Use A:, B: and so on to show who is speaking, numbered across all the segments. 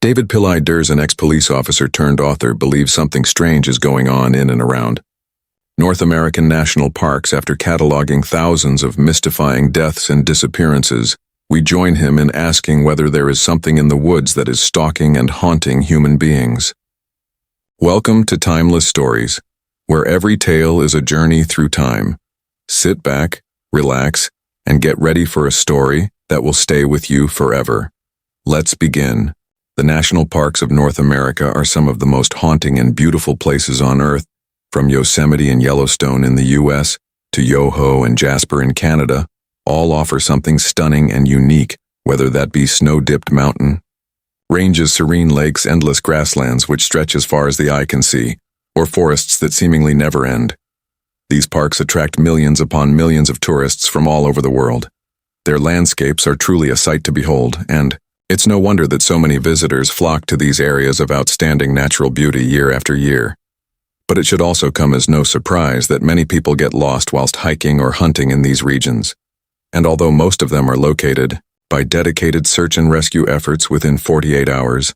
A: David Politis, an ex-police officer turned author, believes something strange is going on in and around North American national parks. After cataloging thousands of mystifying deaths and disappearances, we join him in asking whether there is something in the woods that is stalking and haunting human beings. Welcome to Timeless Stories, where every tale is a journey through time. Sit back, relax, and get ready for a story that will stay with you forever. Let's begin. The national parks of North America are some of the most haunting and beautiful places on Earth, from Yosemite and Yellowstone in the U.S. to Yoho and Jasper in Canada. All offer something stunning and unique, whether that be snow-dipped mountain ranges, serene lakes, endless grasslands which stretch as far as the eye can see, or forests that seemingly never end. These parks attract millions upon millions of tourists from all over the world. Their landscapes are truly a sight to behold, and it's no wonder that so many visitors flock to these areas of outstanding natural beauty year after year. But it should also come as no surprise that many people get lost whilst hiking or hunting in these regions. And although most of them are located by dedicated search and rescue efforts within 48 hours,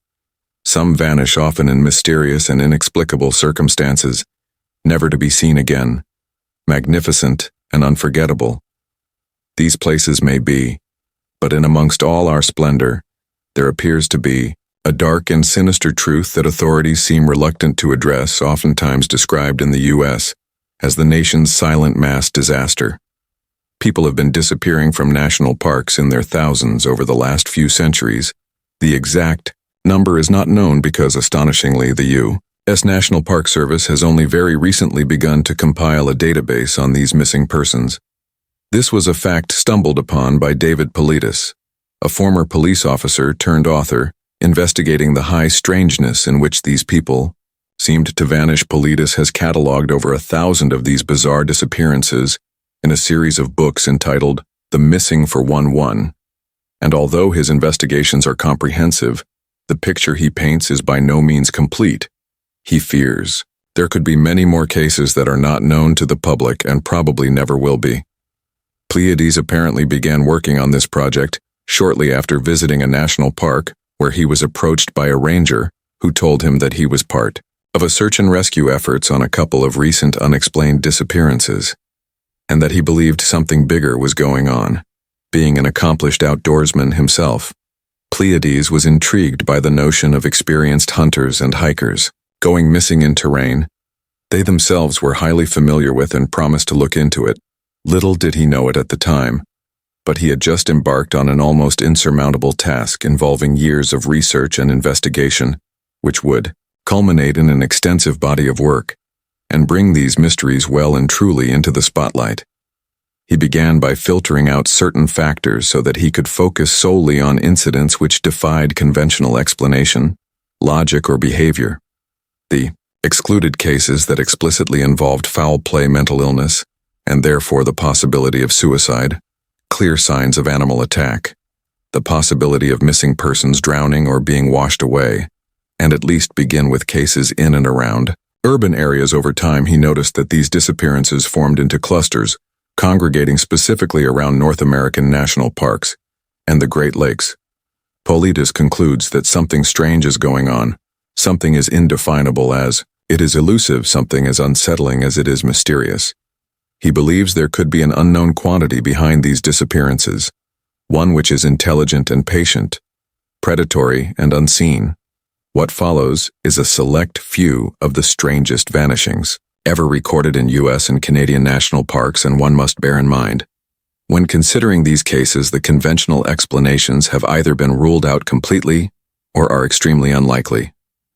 A: some vanish, often in mysterious and inexplicable circumstances, never to be seen again. Magnificent and unforgettable these places may be, but in amongst all our splendor, there appears to be a dark and sinister truth that authorities seem reluctant to address, oftentimes described in the U.S. as the nation's silent mass disaster. People have been disappearing from national parks in their thousands over the last few centuries. The exact number is not known because, astonishingly, the U.S. National Park Service has only very recently begun to compile a database on these missing persons. This was a fact stumbled upon by David Politis, a former police officer turned author, investigating the high strangeness in which these people seemed to vanish. Politis has cataloged over 1,000 of these bizarre disappearances in a series of books entitled The Missing for 1-1. And although his investigations are comprehensive, the picture he paints is by no means complete. He fears there could be many more cases that are not known to the public and probably never will be. Politis apparently began working on this project shortly after visiting a national park where he was approached by a ranger who told him that he was part of a search and rescue efforts on a couple of recent unexplained disappearances, and that he believed something bigger was going on. Being an accomplished outdoorsman himself, Politis was intrigued by the notion of experienced hunters and hikers going missing in terrain they themselves were highly familiar with and promised to look into it. Little did he know it at the time, but he had just embarked on an almost insurmountable task involving years of research and investigation, which would culminate in an extensive body of work and bring these mysteries well and truly into the spotlight. He began by filtering out certain factors so that he could focus solely on incidents which defied conventional explanation, logic, or behavior. The excluded cases that explicitly involved foul play, mental illness, and therefore the possibility of suicide, clear signs of animal attack, the possibility of missing persons drowning or being washed away, and at least begin with cases in and around urban areas. Over time, he noticed that these disappearances formed into clusters, congregating specifically around North American national parks and the Great Lakes. Politis concludes that something strange is going on, something as indefinable as it is elusive, something as unsettling as it is mysterious. He believes there could be an unknown quantity behind these disappearances, one which is intelligent and patient, predatory and unseen. What follows is a select few of the strangest vanishings ever recorded in U.S. and Canadian national parks, and one must bear in mind, when considering these cases, the conventional explanations have either been ruled out completely or are extremely unlikely.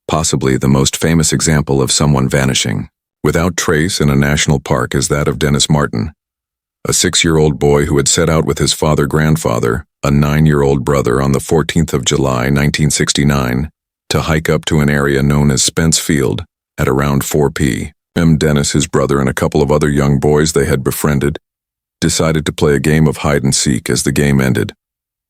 A: Possibly the most famous example of someone vanishing without trace in a national park is that of Dennis Martin, a 6-year-old boy who had set out with his grandfather, a 9-year-old brother on the 14th of July, 1969, to hike up to an area known as Spence Field at around 4 p.m. Dennis, his brother, and a couple of other young boys they had befriended decided to play a game of hide-and-seek. As the game ended,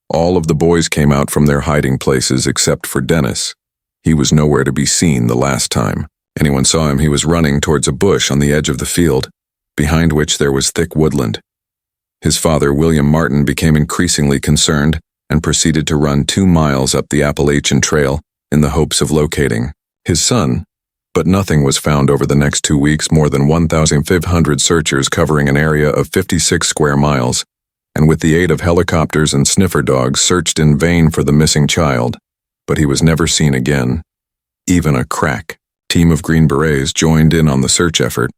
A: all of the boys came out from their hiding places except for Dennis. He was nowhere to be seen the last time anyone saw him. He was running towards a bush on the edge of the field, behind which there was thick woodland. His father, William Martin, became increasingly concerned and proceeded to run 2 miles up the Appalachian Trail in the hopes of locating his son, but nothing was found over the next 2 weeks. More than 1,500 searchers covering an area of 56 square miles, and with the aid of helicopters and sniffer dogs, searched in vain for the missing child, but he was never seen again. Even a crack team of Green Berets joined in on the search effort,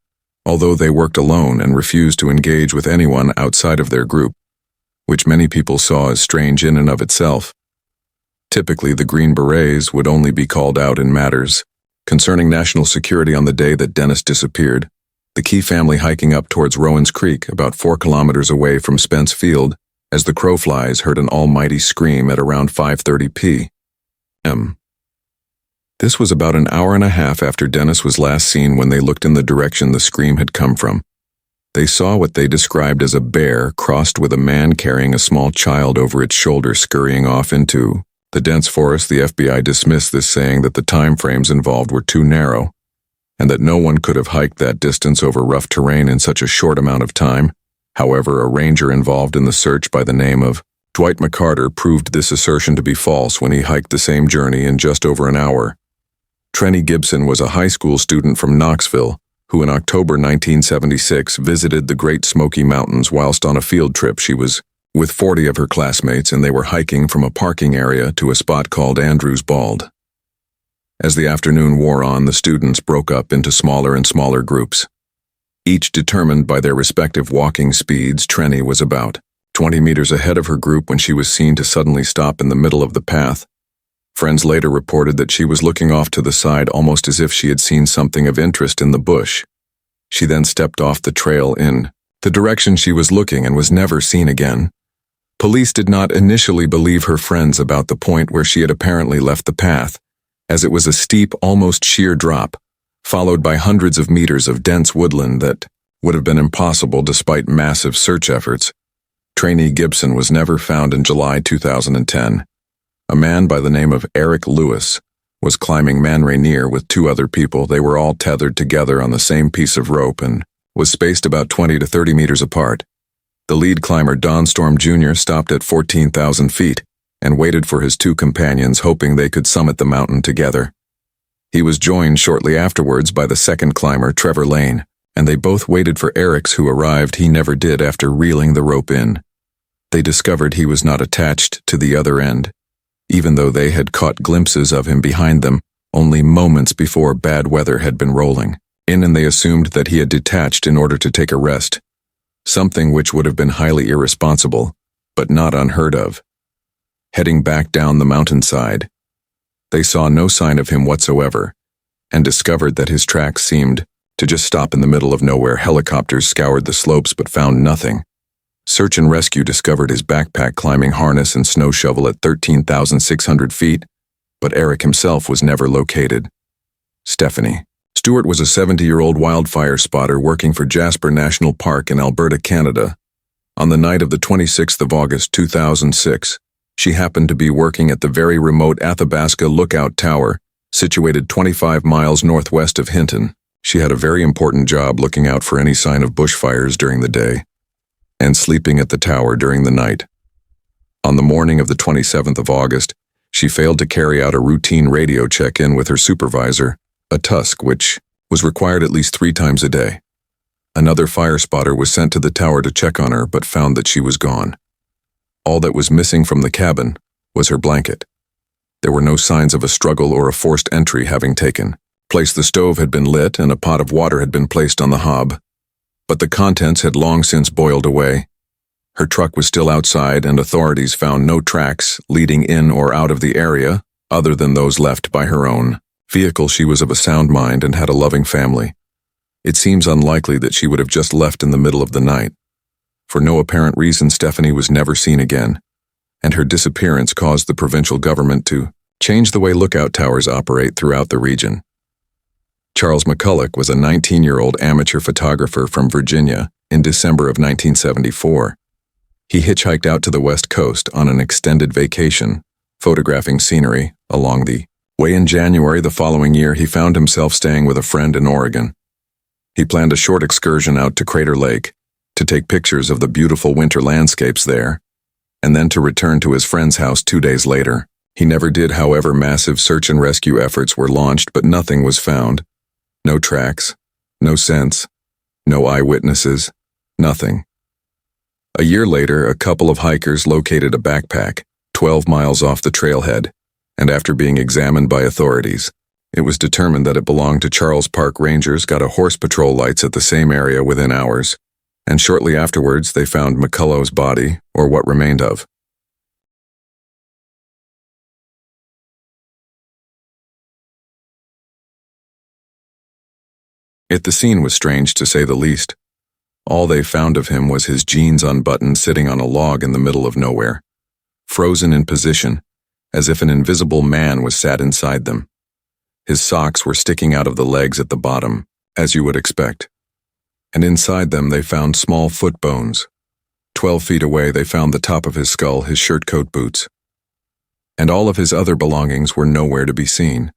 A: although they worked alone and refused to engage with anyone outside of their group, which many people saw as strange in and of itself. Typically, the Green Berets would only be called out in matters concerning national security on the day that Dennis disappeared. The Key family hiking up towards Rowan's Creek, about 4 kilometers away from Spence Field, as the crow flies, heard an almighty scream at around 5:30 p.m. This was about an hour and a half after Dennis was last seen when they looked in the direction the scream had come from. They saw what they described as a bear crossed with a man carrying a small child over its shoulder scurrying off into the dense forest. The FBI dismissed this, saying that the time frames involved were too narrow, and that no one could have hiked that distance over rough terrain in such a short amount of time. However, a ranger involved in the search by the name of Dwight McCarter proved this assertion to be false when he hiked the same journey in just over an hour. Trenny Gibson was a high school student from Knoxville who in October 1976 visited the Great Smoky Mountains whilst on a field trip. She was with 40 of her classmates, and they were hiking from a parking area to a spot called Andrews Bald. As the afternoon wore on, the students broke up into smaller and smaller groups, each determined by their respective walking speeds. Trenny was about 20 meters ahead of her group when she was seen to suddenly stop in the middle of the path. Friends later reported that she was looking off to the side almost as if she had seen something of interest in the bush. She then stepped off the trail in the direction she was looking and was never seen again. Police did not initially believe her friends about the point where she had apparently left the path, as it was a steep, almost sheer drop, followed by hundreds of meters of dense woodland that would have been impossible despite massive search efforts. Trainee Gibson was never found. In July 2010. A man by the name of Eric Lewis was climbing Man Rainier with 2 other people. They were all tethered together on the same piece of rope and was spaced about 20 to 30 meters apart. The lead climber, Don Storm Jr., stopped at 14,000 feet and waited for his 2 companions, hoping they could summit the mountain together. He was joined shortly afterwards by the second climber, Trevor Lane, and they both waited for Eric's, who arrived. He never did after reeling the rope in. They discovered he was not attached to the other end, even though they had caught glimpses of him behind them only moments before bad weather had been rolling in, and they assumed that he had detached in order to take a rest, something which would have been highly irresponsible, but not unheard of. Heading back down the mountainside, they saw no sign of him whatsoever, and discovered that his tracks seemed to just stop in the middle of nowhere. Helicopters scoured the slopes but found nothing. Search and Rescue discovered his backpack, climbing harness, and snow shovel at 13,600 feet, but Eric himself was never located. Stephanie Stewart was a 70-year-old wildfire spotter working for Jasper National Park in Alberta, Canada. On the night of the 26th of August 2006, she happened to be working at the very remote Athabasca Lookout Tower, situated 25 miles northwest of Hinton. She had a very important job looking out for any sign of bushfires during the day and sleeping at the tower during the night. On the morning of the 27th of August, she failed to carry out a routine radio check-in with her supervisor, a task which was required at least 3 times a day. Another fire spotter was sent to the tower to check on her, but found that she was gone. All that was missing from the cabin was her blanket. There were no signs of a struggle or a forced entry having taken place. The stove had been lit and a pot of water had been placed on the hob, but the contents had long since boiled away. Her truck was still outside, and authorities found no tracks leading in or out of the area other than those left by her own vehicle. She was of a sound mind and had a loving family. It seems unlikely that she would have just left in the middle of the night. For no apparent reason, Stephanie was never seen again, and her disappearance caused the provincial government to change the way lookout towers operate throughout the region. Charles McCulloch was a 19-year-old amateur photographer from Virginia in December of 1974. He hitchhiked out to the West Coast on an extended vacation, photographing scenery along the way. In January the following year, he found himself staying with a friend in Oregon. He planned a short excursion out to Crater Lake to take pictures of the beautiful winter landscapes there, and then to return to his friend's house 2 days later. He never did, however. Massive search and rescue efforts were launched, but nothing was found. No tracks, no scents, no eyewitnesses, nothing. A year later, a couple of hikers located a backpack 12 miles off the trailhead, and after being examined by authorities, it was determined that it belonged to Charles Park Rangers. Got a horse patrol lights at the same area within hours, and shortly afterwards they found McCullough's body, or what remained of. The scene was strange, to say the least. All they found of him was his jeans unbuttoned, sitting on a log in the middle of nowhere, frozen in position, as if an invisible man was sat inside them. His socks were sticking out of the legs at the bottom, as you would expect, and inside them they found small foot bones. 12 feet away they found the top of his skull, his shirt coat boots, and all of his other belongings were nowhere to be seen,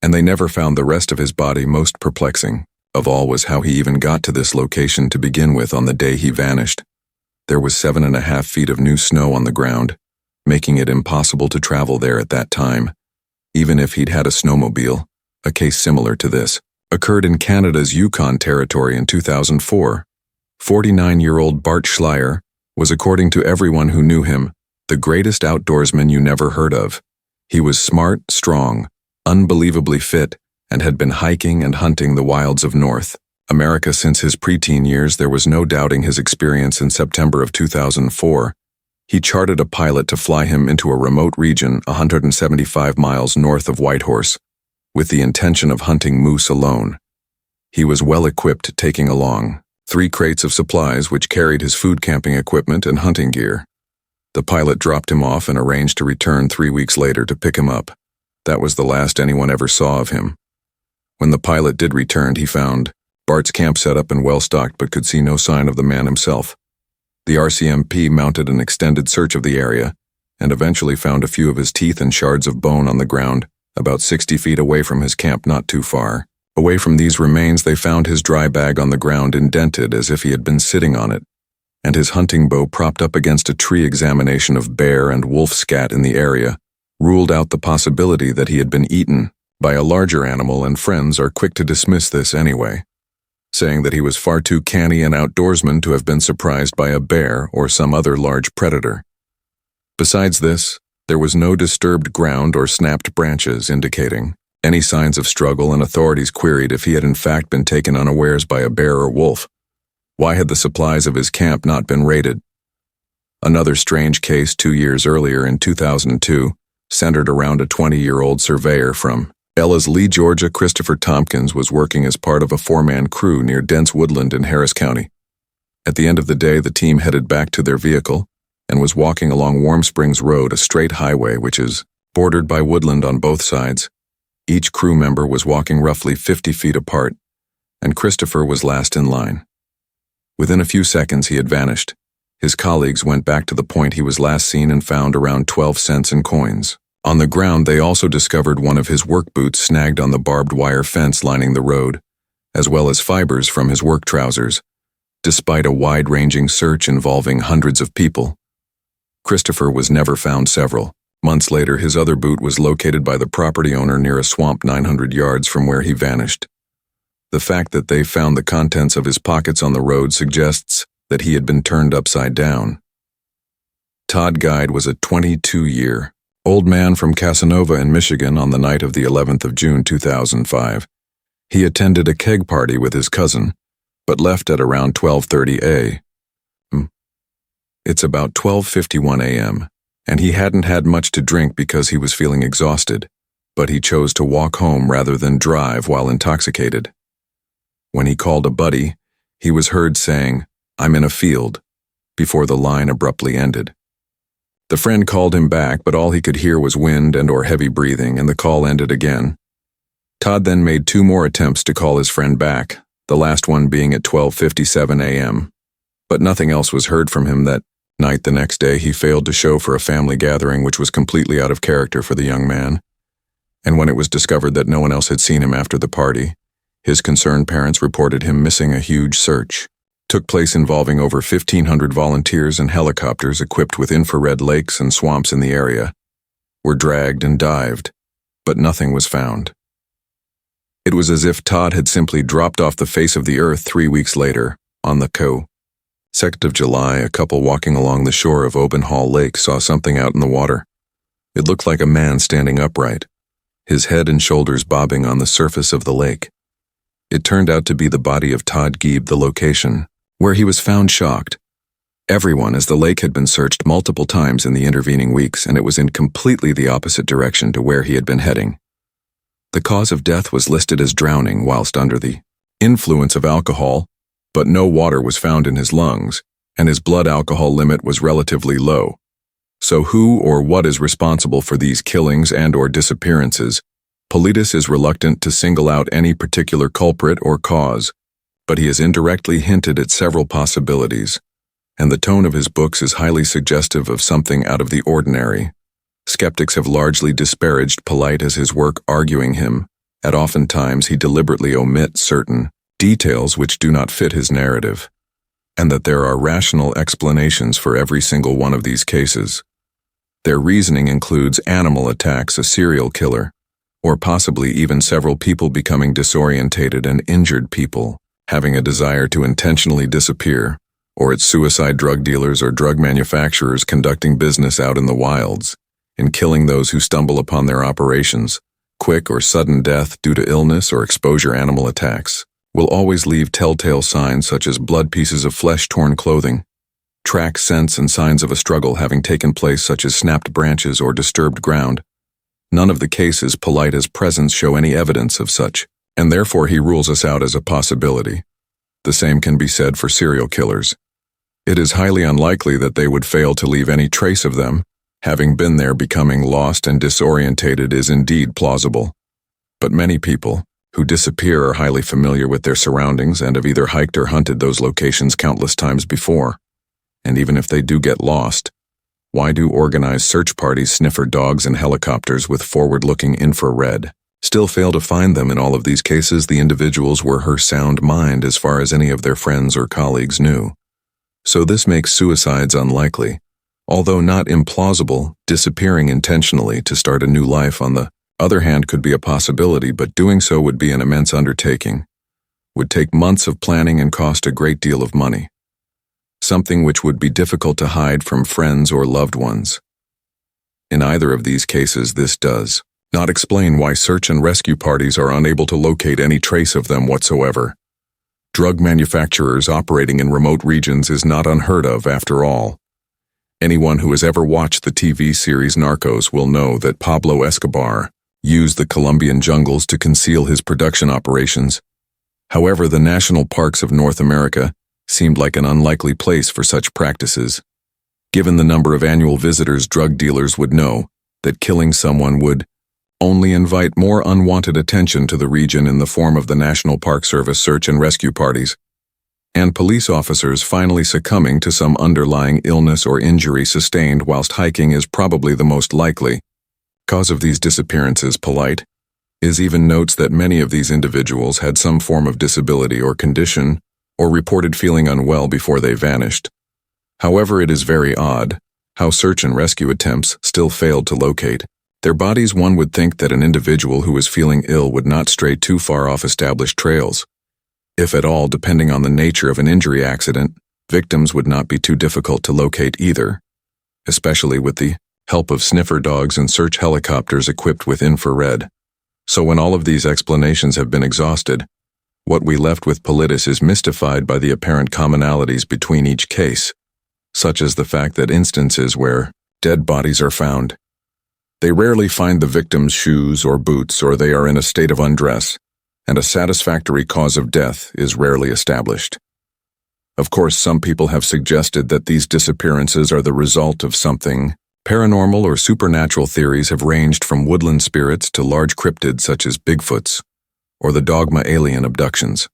A: and they never found the rest of his body. Most perplexing of all was how he even got to this location to begin with. On the day he vanished, there was 7.5 feet of new snow on the ground, making it impossible to travel there at that time, even if he'd had a snowmobile. A case similar to this occurred in Canada's Yukon Territory in 2004. 49-year-old Bart Schleier was, according to everyone who knew him, the greatest outdoorsman you never heard of. He was smart, strong, unbelievably fit, and had been hiking and hunting the wilds of North America since his preteen years. There was no doubting his experience. In September of 2004, he chartered a pilot to fly him into a remote region 175 miles north of Whitehorse, with the intention of hunting moose alone. He was well equipped, taking along 3 crates of supplies which carried his food, camping equipment, and hunting gear. The pilot dropped him off and arranged to return 3 weeks later to pick him up. That was the last anyone ever saw of him. When the pilot did return, he found Bart's camp set up and well stocked, but could see no sign of the man himself. The RCMP mounted an extended search of the area and eventually found a few of his teeth and shards of bone on the ground, about 60 feet away from his camp. Not too far away from these remains, they found his dry bag on the ground, indented as if he had been sitting on it, and his hunting bow propped up against a tree. Examination of bear and wolf scat in the area ruled out the possibility that he had been eaten by a larger animal, and friends are quick to dismiss this anyway, saying that he was far too canny an outdoorsman to have been surprised by a bear or some other large predator. Besides this, there was no disturbed ground or snapped branches indicating any signs of struggle, and authorities queried if he had in fact been taken unawares by a bear or wolf. Why had the supplies of his camp not been raided? Another strange case 2 years earlier, in 2002, centered around a 20-year-old surveyor from Ellerslie, Georgia. Christopher Tompkins was working as part of a 4-man crew near dense woodland in Harris County. At the end of the day, the team headed back to their vehicle and was walking along Warm Springs Road, a straight highway which is bordered by woodland on both sides. Each crew member was walking roughly 50 feet apart, and Christopher was last in line. Within a few seconds, he had vanished. His colleagues went back to the point he was last seen and found around 12 cents in coins. On the ground, they also discovered one of his work boots snagged on the barbed wire fence lining the road, as well as fibers from his work trousers. Despite a wide-ranging search involving hundreds of people, Christopher was never found. Several months later, his other boot was located by the property owner near a swamp 900 yards from where he vanished. The fact that they found the contents of his pockets on the road suggests that he had been turned upside down. Todd Guide was a 22-year-old man from Casanova in Michigan. On the night of the 11th of June 2005, he attended a keg party with his cousin, but left at around 12:30 a.m. It's about 12:51 a.m., and he hadn't had much to drink because he was feeling exhausted, but he chose to walk home rather than drive while intoxicated. When he called a buddy, he was heard saying, "I'm in a field," before the line abruptly ended. The friend called him back, but all he could hear was wind and/or heavy breathing, and the call ended again. Todd then made 2 more attempts to call his friend back, the last one being at 12:57 a.m., but nothing else was heard from him that night. The next day, he failed to show for a family gathering, which was completely out of character for the young man, and when it was discovered that no one else had seen him after the party, his concerned parents reported him missing. A huge search took place involving over 1,500 volunteers and helicopters equipped with infrared lakes and swamps in the area. were dragged and dived, but nothing was found. It was as if Todd had simply dropped off the face of the earth 3 weeks later, on the 2nd of July, a couple walking along the shore of Obenhall Lake saw something out in the water. It looked like a man standing upright, his head and shoulders bobbing on the surface of the lake. It turned out to be the body of Todd Gieb, the location, where he was found shocked. Everyone, as the lake had been searched multiple times in the intervening weeks, and it was in completely the opposite direction to where he had been heading. The cause of death was listed as drowning whilst under the influence of alcohol, but no water was found in his lungs, and his blood alcohol limit was relatively low. So who or what is responsible for these killings and/or disappearances? Politis is reluctant to single out any particular culprit or cause, but he has indirectly hinted at several possibilities, and the tone of his books is highly suggestive of something out of the ordinary. Skeptics have largely disparaged Politis as his work, arguing him, at oftentimes he deliberately omits certain details which do not fit his narrative, and that there are rational explanations for every single one of these cases. Their reasoning includes animal attacks, a serial killer, or possibly even several people becoming disorientated and injured people, having a desire to intentionally disappear, or it's suicide drug dealers or drug manufacturers conducting business out in the wilds, and killing those who stumble upon their operations. Quick or sudden death due to illness or exposure animal attacks will always leave telltale signs such as blood, pieces of flesh, torn clothing, tracks, scents, and signs of a struggle having taken place such as snapped branches or disturbed ground. None of the cases Politis presents show any evidence of such, and therefore he rules us out as a possibility. The same can be said for serial killers. It is highly unlikely that they would fail to leave any trace of them. Having been there, becoming lost and disorientated is indeed plausible. But many people who disappear are highly familiar with their surroundings and have either hiked or hunted those locations countless times before. And even if they do get lost, why do organized search parties, sniffer dogs, and helicopters with forward-looking infrared still fail to find them? In all of these cases, the individuals were her sound mind as far as any of their friends or colleagues knew. So this makes suicides unlikely. Although not implausible, disappearing intentionally to start a new life, on the other hand, could be a possibility, but doing so would be an immense undertaking, would take months of planning and cost a great deal of money. Something which would be difficult to hide from friends or loved ones. In either of these cases, this does not explain why search and rescue parties are unable to locate any trace of them whatsoever. Drug manufacturers operating in remote regions is not unheard of, after all. Anyone who has ever watched the TV series Narcos will know that Pablo Escobar used the Colombian jungles to conceal his production operations. However, the national parks of North America seemed like an unlikely place for such practices. Given the number of annual visitors, drug dealers would know that killing someone would only invite more unwanted attention to the region in the form of the National Park Service search and rescue parties, and police officers finally succumbing to some underlying illness or injury sustained whilst hiking is probably the most likely cause of these disappearances. Politis even notes that many of these individuals had some form of disability or condition, or reported feeling unwell before they vanished. However, it is very odd how search and rescue attempts still failed to locate their bodies. One would think that an individual who is feeling ill would not stray too far off established trails. If at all, depending on the nature of an injury accident, victims would not be too difficult to locate either, especially with the help of sniffer dogs and search helicopters equipped with infrared. So when all of these explanations have been exhausted, what we left with Politis is mystified by the apparent commonalities between each case, such as the fact that instances where dead bodies are found, they rarely find the victim's shoes or boots, or they are in a state of undress, and a satisfactory cause of death is rarely established. Of course, some people have suggested that these disappearances are the result of something paranormal or supernatural. Theories have ranged from woodland spirits to large cryptids such as Bigfoots, or the dogma alien abductions,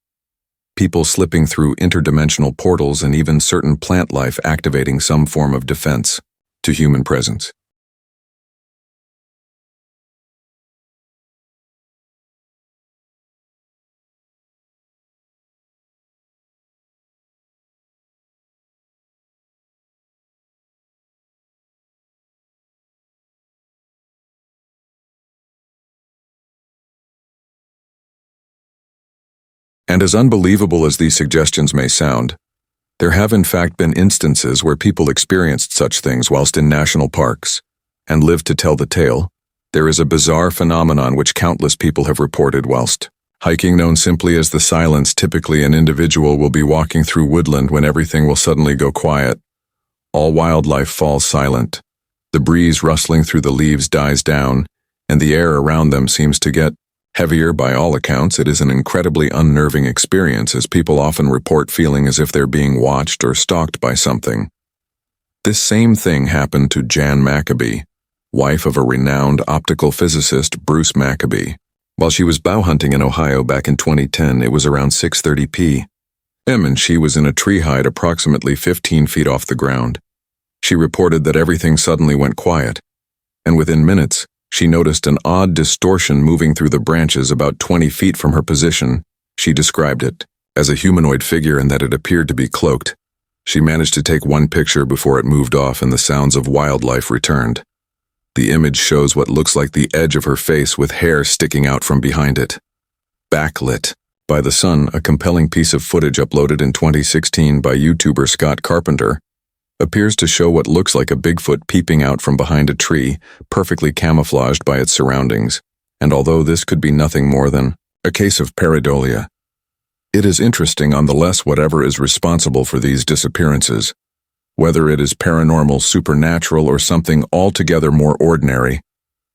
A: people slipping through interdimensional portals, and even certain plant life activating some form of defense to human presence. And as unbelievable as these suggestions may sound, there have in fact been instances where people experienced such things whilst in national parks, and lived to tell the tale. There is a bizarre phenomenon which countless people have reported whilst hiking, known simply as the silence. Typically an individual will be walking through woodland when everything will suddenly go quiet. All wildlife falls silent. The breeze rustling through the leaves dies down, and the air around them seems to get heavier. By all accounts, it is an incredibly unnerving experience, as people often report feeling as if they're being watched or stalked by something. This same thing happened to Jan Maccabee, wife of a renowned optical physicist, Bruce Maccabee. While she was bow hunting in Ohio back in 2010, it was around 6:30 p.m. and she was in a tree height approximately 15 feet off the ground. She reported that everything suddenly went quiet, and within minutes, she noticed an odd distortion moving through the branches about 20 feet from her position. She described it as a humanoid figure and that it appeared to be cloaked. She managed to take one picture before it moved off and the sounds of wildlife returned. The image shows what looks like the edge of her face with hair sticking out from behind it. Backlit by the sun, a compelling piece of footage uploaded in 2016 by YouTuber Scott Carpenter appears to show what looks like a Bigfoot peeping out from behind a tree, perfectly camouflaged by its surroundings. And although this could be nothing more than a case of pareidolia, it is interesting nonetheless. Whatever is responsible for these disappearances, whether it is paranormal, supernatural, or something altogether more ordinary,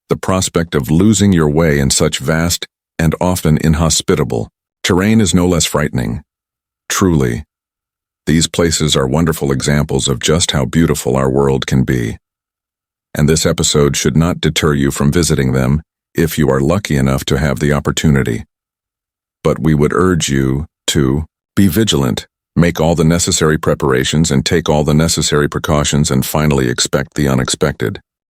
A: the prospect of losing your way in such vast and often inhospitable terrain is no less frightening. Truly, these places are wonderful examples of just how beautiful our world can be. And this episode should not deter you from visiting them if you are lucky enough to have the opportunity. But we would urge you to be vigilant, make all the necessary preparations, and take all the necessary precautions, and finally expect the unexpected.